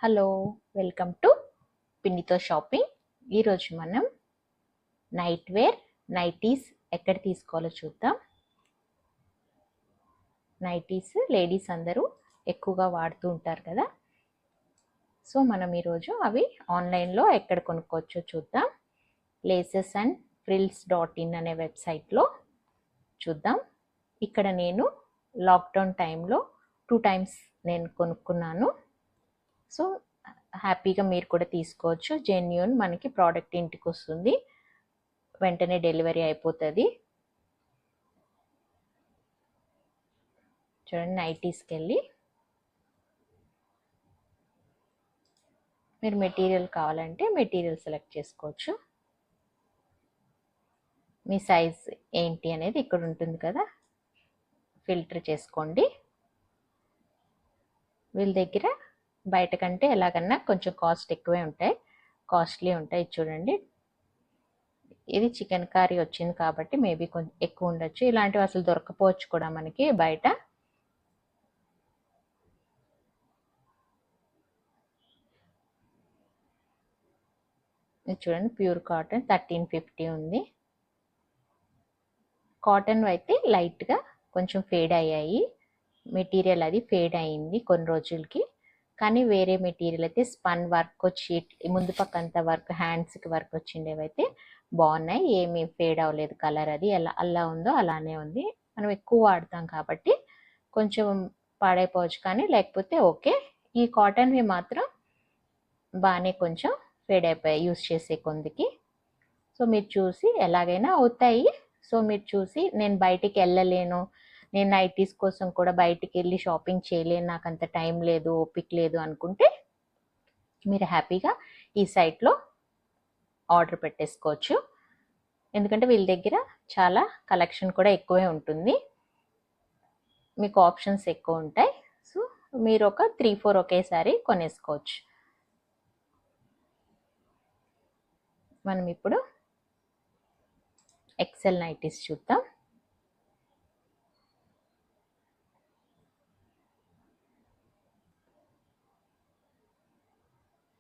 Hello, welcome to పిన్నితో shopping. ఈరోజు మనం నైట్ వేర్ నైటీస్ ఎక్కడ తీసుకోవాలో చూద్దాం. నైటీస్ లేడీస్ అందరూ ఎక్కువగా వాడుతూ ఉంటారు కదా. సో మనం ఈరోజు అవి ఆన్లైన్లో ఎక్కడ కొనుక్కోవచ్చో చూద్దాం. లేసెస్ అండ్ frills.in అనే వెబ్సైట్లో చూద్దాం. ఇక్కడ నేను లాక్డౌన్ టైంలో 2 times నేను కొనుక్కున్నాను. సో హ్యాపీగా మీరు కూడా తీసుకోవచ్చు. జెన్యూన్ మనకి ప్రోడక్ట్ ఇంటికి వస్తుంది, వెంటనే డెలివరీ అయిపోతుంది. చూడండి, నైటీస్కి వెళ్ళి మీరు మెటీరియల్ కావాలంటే మెటీరియల్ సెలెక్ట్ చేసుకోవచ్చు. మీ సైజ్ ఏంటి అనేది ఇక్కడ ఉంటుంది కదా, ఫిల్టర్ చేసుకోండి. వీళ్ళ దగ్గర బయట కంటే ఎలాగన్నా కొంచెం కాస్ట్ ఎక్కువే ఉంటాయి, కాస్ట్లీ ఉంటాయి. చూడండి, ఇది చికెన్ కర్రీ వచ్చింది కాబట్టి మేబీ కొంచెం ఎక్కువ ఉండొచ్చు. ఇలాంటివి అసలు దొరకపోవచ్చు కూడా మనకి బయట. ఇది చూడండి, ప్యూర్ కాటన్ 1350 ఉంది. కాటన్ అయితే లైట్గా కొంచెం ఫేడ్ అయ్యాయి, మెటీరియల్ అది ఫేడ్ అయింది కొన్ని రోజులకి. కానీ వేరే మెటీరియల్ అయితే స్పన్ వర్క్ వచ్చి ముందు పక్క అంతా వర్క్, హ్యాండ్స్కి వర్క్ వచ్చిండేవైతే బాగున్నాయి, ఏమీ ఫేడ్ అవ్వలేదు. కలర్ అది ఎలా అలా ఉందో అలానే ఉంది. మనం ఎక్కువ వాడతాం కాబట్టి కొంచెం పాడైపోవచ్చు, కానీ లేకపోతే ఓకే. ఈ కాటన్వి మాత్రం బాగానే కొంచెం ఫేడ్ అయిపోయాయి యూస్ చేసే కొందికి. సో మీరు చూసి ఎలాగైనా అవుతాయి. సో మీరు చూసి, నేను బయటికి వెళ్ళలేను, నేను నైటీస్ కోసం కూడా బయటికి వెళ్ళి షాపింగ్ చేయలేను, నాకు అంత టైం లేదు, ఓపిక లేదు అనుకుంటే మీరు హ్యాపీగా ఈ సైట్లో ఆర్డర్ పెట్టేసుకోవచ్చు. ఎందుకంటే వీళ్ళ దగ్గర చాలా కలెక్షన్ కూడా ఎక్కువే ఉంటుంది, మీకు ఆప్షన్స్ ఎక్కువ ఉంటాయి. సో మీరు ఒక 3-4 ఒకేసారి కొనేసుకోవచ్చు. మనం ఇప్పుడు ఎక్సెల్ నైటీస్ చూద్దాం.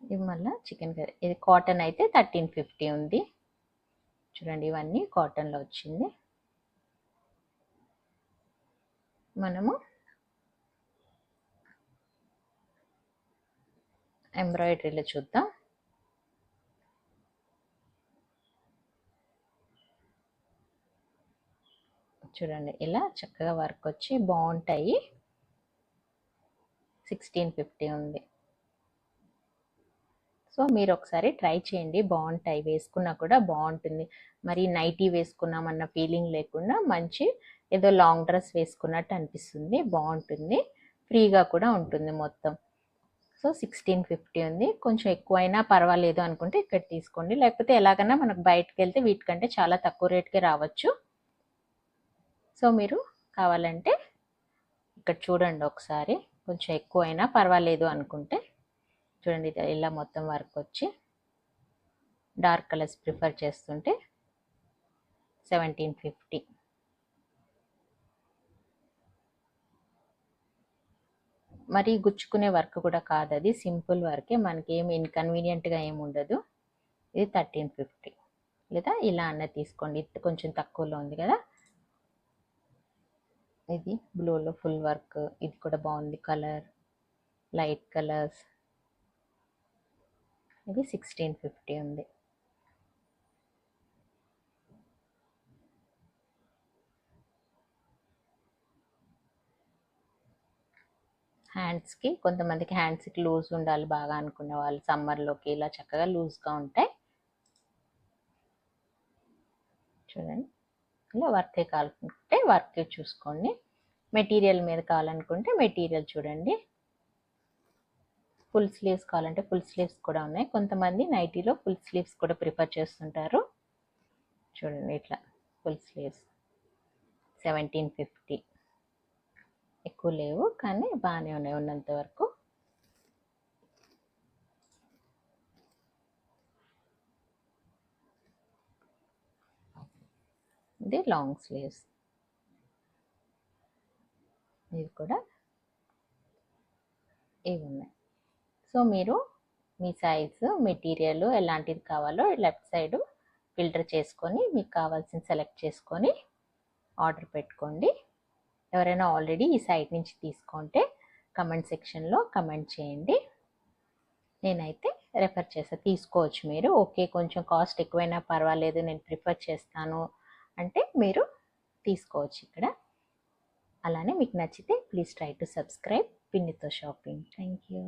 ఇది మళ్ళీ చికెన్ కర్రీ, ఇది కాటన్ అయితే 1350 ఉంది. చూడండి, ఇవన్నీ కాటన్లో వచ్చింది. మనము ఎంబ్రాయిడరీలో చూద్దాం. చూడండి, ఇలా చక్కగా వర్క్ వచ్చి బాగుంటాయి. 1650 ఉంది. సో మీరు ఒకసారి ట్రై చేయండి, బాగుంటాయి, వేసుకున్నా కూడా బాగుంటుంది. మరి నైటీ వేసుకున్నామన్న ఫీలింగ్ లేకుండా మంచి ఏదో లాంగ్ డ్రెస్ వేసుకున్నట్టు అనిపిస్తుంది, బాగుంటుంది, ఫ్రీగా కూడా ఉంటుంది మొత్తం. సో 1650 ఉంది. కొంచెం ఎక్కువైనా పర్వాలేదు అనుకుంటే ఇక్కడ తీసుకోండి, లేకపోతే ఎలాగైనా మనకు బయటకు వెళ్తే వీటికంటే చాలా తక్కువ రేట్కే రావచ్చు. సో మీరు కావాలంటే ఇక్కడ చూడండి ఒకసారి, కొంచెం ఎక్కువైనా పర్వాలేదు అనుకుంటే. చూడండి, ఇది ఇలా మొత్తం వర్క్ వచ్చి డార్క్ కలర్స్ ప్రిఫర్ చేస్తుంటే 1750. మరి గుచ్చుకునే వర్క్ కూడా కాదు, అది సింపుల్ వర్కే, మనకి ఏమి ఇన్కన్వీనియంట్గా ఏమి ఉండదు. ఇది 1350. లేదా ఇలా అన్న తీసుకోండి, ఇది కొంచెం తక్కువలో ఉంది కదా. ఇది బ్లూలో ఫుల్ వర్క్, ఇది కూడా బాగుంది కలర్, లైట్ కలర్స్. ఇది 1650 ఉంది. హ్యాండ్స్కి, కొంతమందికి హ్యాండ్స్కి లూజ్ ఉండాలి బాగా అనుకునే వాళ్ళు సమ్మర్లోకి ఇలా చక్కగా లూజ్గా ఉంటాయి. చూడండి, ఇలా వర్కే కావాలనుకుంటే వర్కే చూసుకోండి. మెటీరియల్ మీద కావాలనుకుంటే మెటీరియల్ చూడండి. ఫుల్ స్లీవ్స్ కావాలంటే ఫుల్ స్లీవ్స్ కూడా ఉన్నాయి. కొంతమంది నైటీలో ఫుల్ స్లీవ్స్ కూడా ప్రిఫర్ చేస్తుంటారు. చూడండి, ఇట్లా ఫుల్ స్లీవ్స్ 1750. ఎక్కువ లేవు కానీ బాగానే ఉన్నాయి ఉన్నంత వరకు. ఇది లాంగ్ స్లీవ్స్, ఇది కూడా ఇవి ఉన్నాయి. సో మీరు మీ సైజు మెటీరియల్ ఎలాంటిది కావాలో లెఫ్ట్ సైడ్ ఫిల్టర్ చేసుకొని మీకు కావాల్సిన సెలెక్ట్ చేసుకొని ఆర్డర్ పెట్టుకోండి. ఎవరైనా ఆల్రెడీ ఈ సైట్ నుంచి తీసుకుంటే కమెంట్ సెక్షన్లో కమెంట్ చేయండి. నేనైతే రెఫర్ చేస్తా, తీసుకోవచ్చు మీరు. ఓకే కొంచెం కాస్ట్ ఎక్కువైనా పర్వాలేదు నేను ప్రిఫర్ చేస్తాను అంటే మీరు తీసుకోవచ్చు ఇక్కడ. అలానే మీకు నచ్చితే ప్లీజ్ ట్రై టు సబ్స్క్రైబ్ పిన్నితో షాపింగ్. Thank you.